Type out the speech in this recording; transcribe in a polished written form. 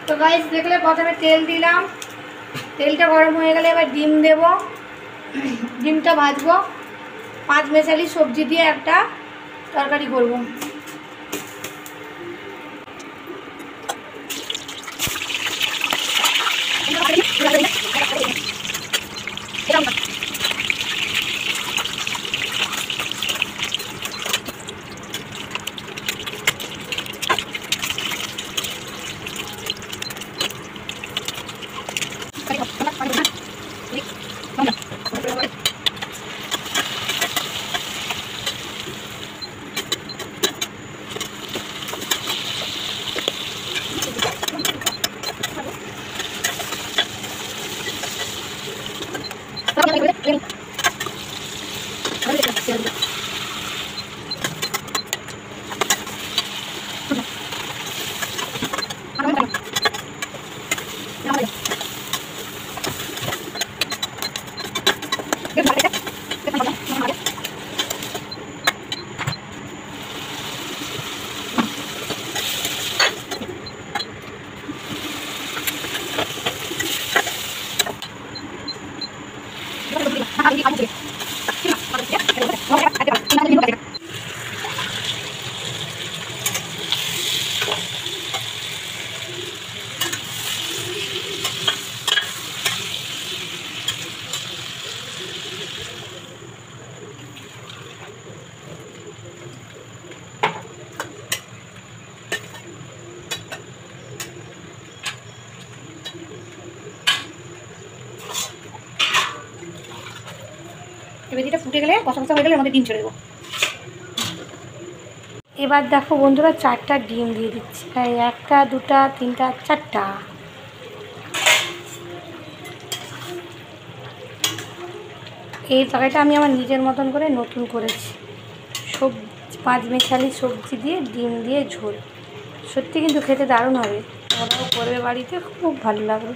তো গাইস দেখলে প্রথমে তেল দিলাম, তেলটা গরম হয়ে গেলে এবার ডিম দেব, ডিমটা ভাজবো। 5 মেশালি সবজি দিয়ে একটা তরকারি করব। এবার এটা ফুটে গেলে কষা কষা হয়ে গেলে আমাদের ডিম ছেড়ে দেবো। এবার দেখো বন্ধুরা 4টা ডিম দিয়ে দিচ্ছি, তাই 1টা 2টা 3টা 4টা। এই তরকারিটা আমি আমার নিজের মতন করে নতুন করেছি, 5 মেশালি সবজি দিয়ে ডিম দিয়ে ঝোল। সত্যি কিন্তু খেতে দারুণ হবে, ওরাও করবে বাড়িতে, খুব ভালো লাগবে।